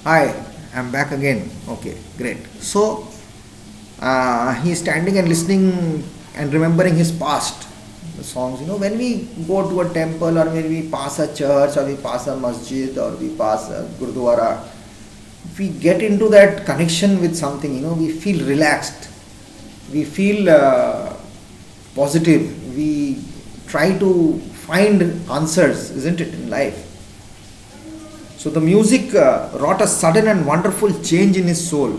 Hi, I'm back again. Okay, great. So, he's standing and listening and remembering his past, the songs. When we go to a temple or when we pass a church or we pass a masjid or we pass a gurdwara, we get into that connection with something, we feel relaxed, we feel positive, we try to find answers, isn't it, in life? So the music wrought a sudden and wonderful change in his soul.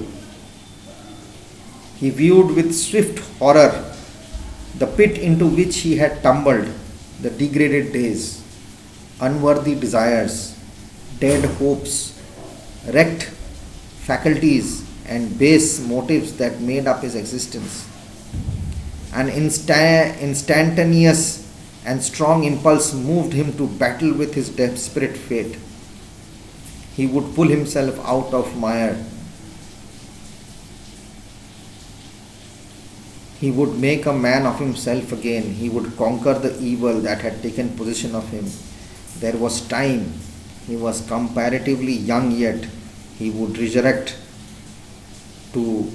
He viewed with swift horror the pit into which he had tumbled, the degraded days, unworthy desires, dead hopes, wrecked faculties, and base motives that made up his existence. An instantaneous and strong impulse moved him to battle with his desperate fate. He would pull himself out of mire. He would make a man of himself again. He would conquer the evil that had taken possession of him. There was time. He was comparatively young yet. He would resurrect to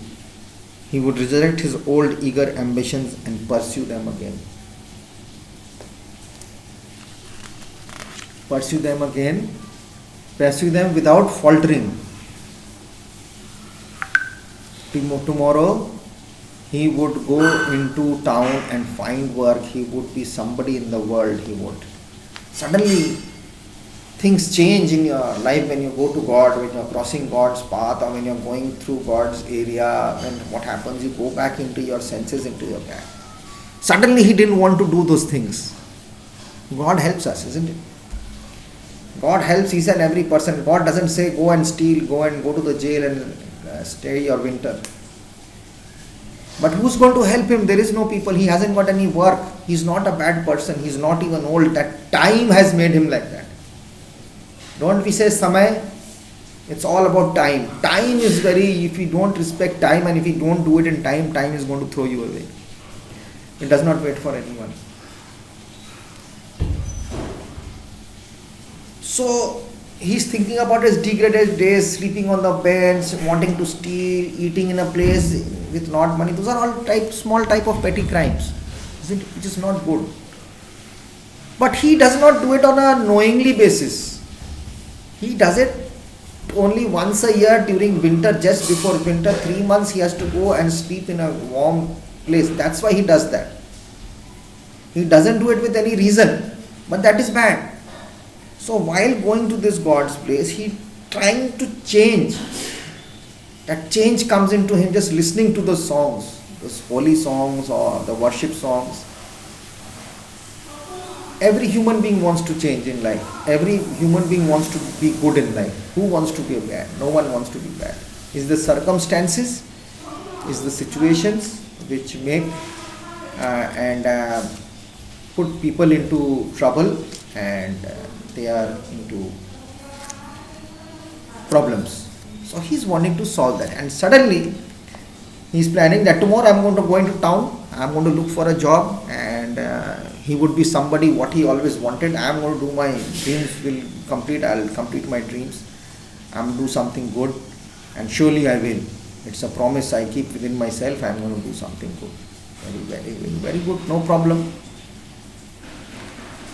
he would resurrect his old eager ambitions and pursue them again. Pursue them again. Pursue them without faltering. Tomorrow he would go into town and find work. He would be somebody in the world. He would. Suddenly, things change in your life when you go to God, when you're crossing God's path, or when you're going through God's area. And what happens? You go back into your senses, into your back. Suddenly, he didn't want to do those things. God helps us, isn't it? God helps each and every person. God doesn't say go and steal, go and go to the jail and stay your winter. But who's going to help him? There is no people. He hasn't got any work. He's not a bad person. He's not even old. That time has made him like that. Don't we say samay? It's all about time. Time is if you don't respect time and if you don't do it in time, time is going to throw you away. It does not wait for anyone. So he's thinking about his degraded days, sleeping on the beds, wanting to steal, eating in a place with not money. Those are all small type of petty crimes, isn't it? Which is not good. But he does not do it on a knowingly basis. He does it only once a year during winter, just before winter. 3 months he has to go and sleep in a warm place. That's why he does that. He doesn't do it with any reason, but that is bad. So while going to this God's place, he trying to change. That change comes into him just listening to the songs, those holy songs or the worship songs. Every human being wants to change in life. Every human being wants to be good in life. Who wants to be bad? No one wants to be bad. It's the circumstances, it's the situations which make and put people into trouble and they are into problems. So he's wanting to solve that, and suddenly he's planning that tomorrow I'm going to go into town, I'm going to look for a job, and he would be somebody what he always wanted. I'm going to do my dreams will complete, I'll complete my dreams, I'm going to do something good, and surely I will. It's a promise I keep within myself. I'm going to do something good, very good, no problem.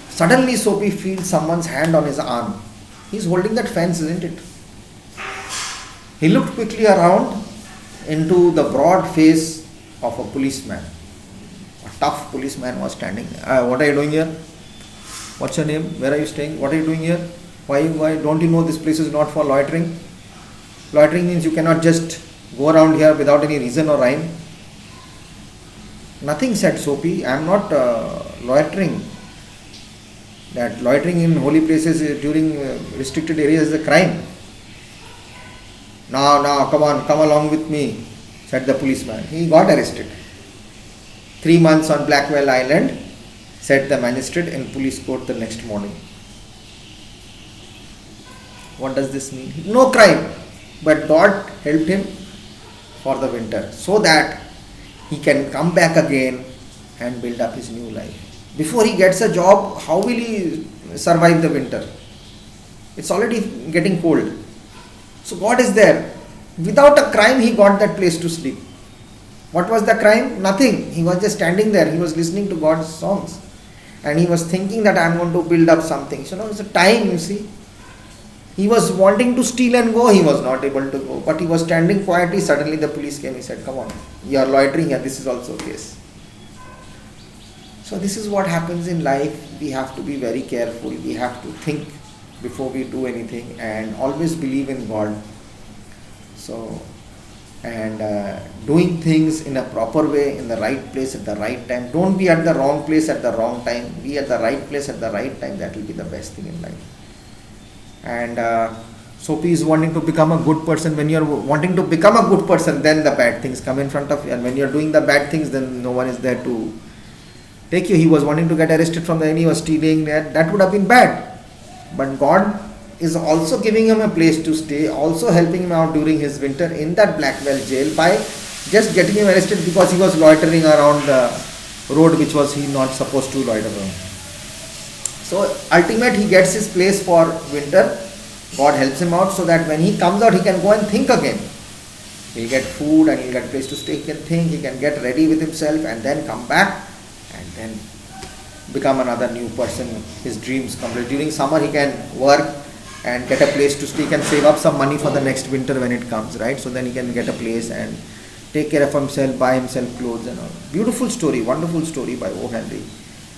Suddenly Soapy feels someone's hand on his arm. He's holding that fence, isn't it? He looked quickly around into the broad face of a policeman. A tough policeman was standing there. What are you doing here? What's your name? Where are you staying? What are you doing here? Why don't you know this place is not for loitering? Loitering means you cannot just go around here without any reason or rhyme. Nothing, said Soapy. I am not loitering. That loitering in holy places during restricted areas is a crime. Now, come along with me, said the policeman. He got arrested. 3 months on Blackwell Island, said the magistrate in police court the next morning. What does this mean? No crime, but God helped him for the winter so that he can come back again and build up his new life. Before he gets a job, how will he survive the winter? It's already getting cold. So God is there. Without a crime, he got that place to sleep. What was the crime? Nothing. He was just standing there. He was listening to God's songs. And he was thinking that I am going to build up something. So now it's a time, you see. He was wanting to steal and go. He was not able to go. But he was standing quietly. Suddenly the police came. He said, come on, you are loitering here. This is also a case. So this is what happens in life. We have to be very careful. We have to think before we do anything and always believe in God. So, and doing things in a proper way, in the right place at the right time. Don't be at the wrong place at the wrong time. Be at the right place at the right time. That will be the best thing in life. And Sophie is wanting to become a good person. When you are wanting to become a good person, then the bad things come in front of you. And when you are doing the bad things, then no one is there to take you. He was wanting to get arrested from the enemy, he was stealing. That would have been bad. But God is also giving him a place to stay, also helping him out during his winter in that Blackwell jail by just getting him arrested because he was loitering around the road which was he not supposed to loiter around. So ultimately he gets his place for winter. God helps him out so that when he comes out he can go and think again. He'll get food and he'll get a place to stay, he can think, he can get ready with himself and then come back and then become another new person. His dreams complete. During summer he can work and get a place to stay. He can save up some money for the next winter when it comes, right? So then he can get a place and take care of himself, buy himself clothes and all. Beautiful story, wonderful story by O. Henry.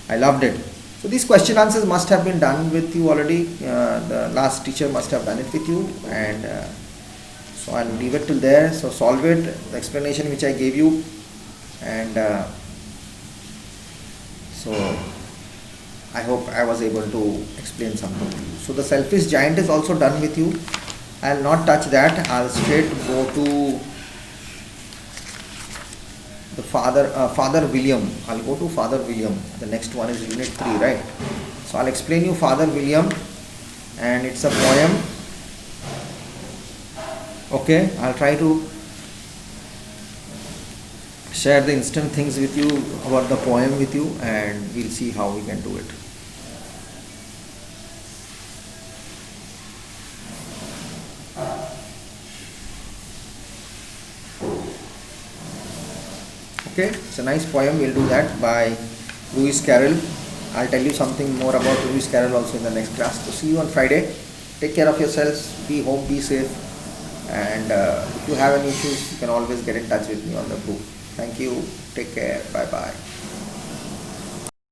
I loved it. So these question answers must have been done with you already. The last teacher must have done it with you, and so I'll leave it till there. So solve it, the explanation which I gave you, and so I hope I was able to explain something to you. So the selfish giant is also done with you. I'll not touch that. I'll straight go to the Father William. I'll go to Father William. The next one is Unit 3, right? So I'll explain you Father William, and it's a poem. Okay, I'll try to share the instant things with you about the poem with you, and we'll see how we can do it. Okay, it's a nice poem. We'll do that by Lewis Carroll. I'll tell you something more about Lewis Carroll also in the next class. So see you on Friday. Take care of yourselves. Be home, be safe. And if you have any issues, you can always get in touch with me on the group. Thank you. Take care. Bye bye.